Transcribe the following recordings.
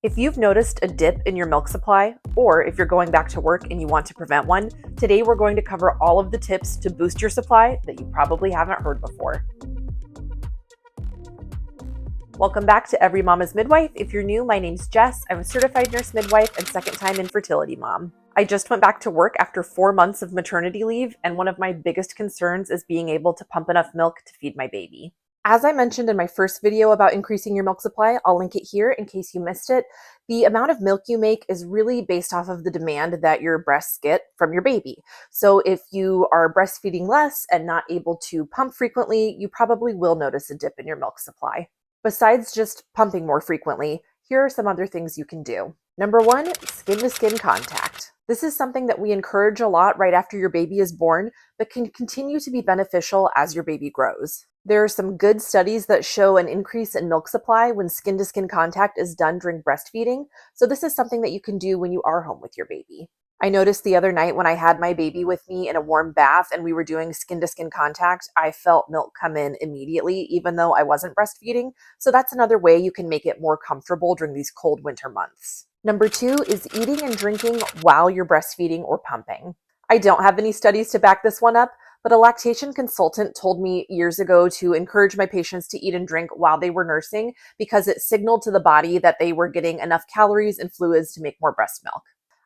If you've noticed a dip in your milk supply, or if you're going back to work and you want to prevent one, today we're going to cover all of the tips to boost your supply that you probably haven't heard before. Welcome back to Every Mama's Midwife. If you're new, my name's Jess. I'm a certified nurse midwife and second-time infertility mom. I just went back to work after 4 months of maternity leave, and one of my biggest concerns is being able to pump enough milk to feed my baby. As I mentioned in my first video about increasing your milk supply, I'll link it here in case you missed it. The amount of milk you make is really based off of the demand that your breasts get from your baby. So if you are breastfeeding less and not able to pump frequently, you probably will notice a dip in your milk supply. Besides just pumping more frequently, here are some other things you can do. Number 1, skin-to-skin contact. This is something that we encourage a lot right after your baby is born, but can continue to be beneficial as your baby grows. There are some good studies that show an increase in milk supply when skin-to-skin contact is done during breastfeeding, so this is something that you can do when you are home with your baby. I noticed the other night when I had my baby with me in a warm bath and we were doing skin-to-skin contact, I felt milk come in immediately, even though I wasn't breastfeeding, so that's another way you can make it more comfortable during these cold winter months. Number 2 is eating and drinking while you're breastfeeding or pumping. I don't have any studies to back this one up, but a lactation consultant told me years ago to encourage my patients to eat and drink while they were nursing because it signaled to the body that they were getting enough calories and fluids to make more breast milk.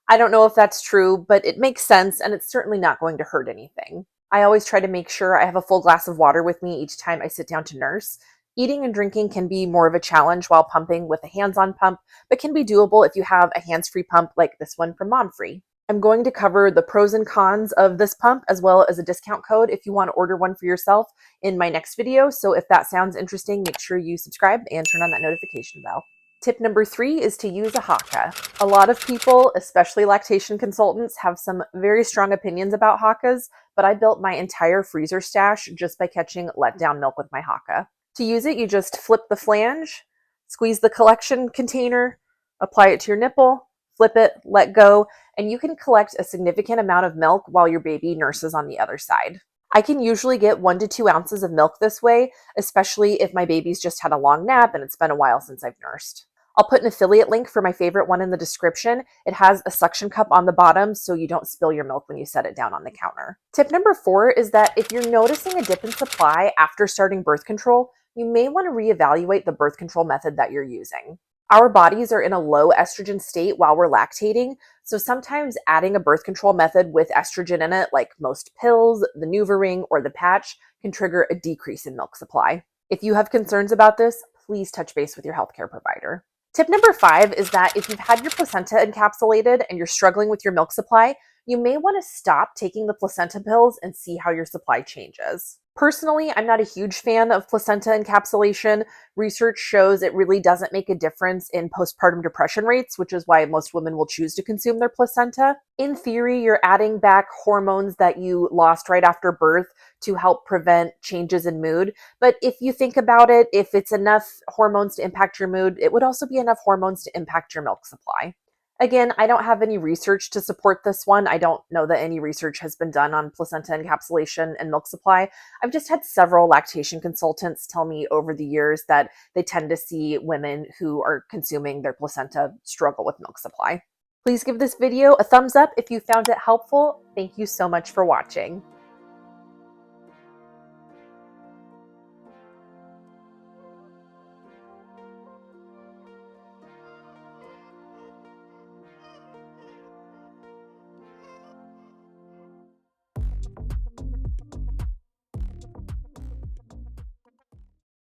I don't know if that's true, but it makes sense and it's certainly not going to hurt anything. I always try to make sure I have a full glass of water with me each time I sit down to nurse. Eating and drinking can be more of a challenge while pumping with a hands-on pump, but can be doable if you have a hands-free pump like this one from Momfree. I'm going to cover the pros and cons of this pump as well as a discount code if you want to order one for yourself in my next video. So if that sounds interesting, make sure you subscribe and turn on that notification bell. Tip number 3 is to use a Haka. A lot of people, especially lactation consultants, have some very strong opinions about Hakas, but I built my entire freezer stash just by catching letdown milk with my Haka. To use it, you just flip the flange, squeeze the collection container, apply it to your nipple, flip it, let go, and you can collect a significant amount of milk while your baby nurses on the other side. I can usually get 1 to 2 ounces of milk this way, especially if my baby's just had a long nap and it's been a while since I've nursed. I'll put an affiliate link for my favorite one in the description. It has a suction cup on the bottom so you don't spill your milk when you set it down on the counter. Tip number 4 is that if you're noticing a dip in supply after starting birth control, you may want to reevaluate the birth control method that you're using. Our bodies are in a low estrogen state while we're lactating, so sometimes adding a birth control method with estrogen in it, like most pills, the NuvaRing, or the patch, can trigger a decrease in milk supply. If you have concerns about this, please touch base with your healthcare provider. Tip number 5 is that if you've had your placenta encapsulated and you're struggling with your milk supply, you may want to stop taking the placenta pills and see how your supply changes. Personally, I'm not a huge fan of placenta encapsulation. Research shows it really doesn't make a difference in postpartum depression rates, which is why most women will choose to consume their placenta. In theory, you're adding back hormones that you lost right after birth to help prevent changes in mood. But if you think about it, if it's enough hormones to impact your mood, it would also be enough hormones to impact your milk supply. Again, I don't have any research to support this one. I don't know that any research has been done on placenta encapsulation and milk supply. I've just had several lactation consultants tell me over the years that they tend to see women who are consuming their placenta struggle with milk supply. Please give this video a thumbs up if you found it helpful. Thank you so much for watching.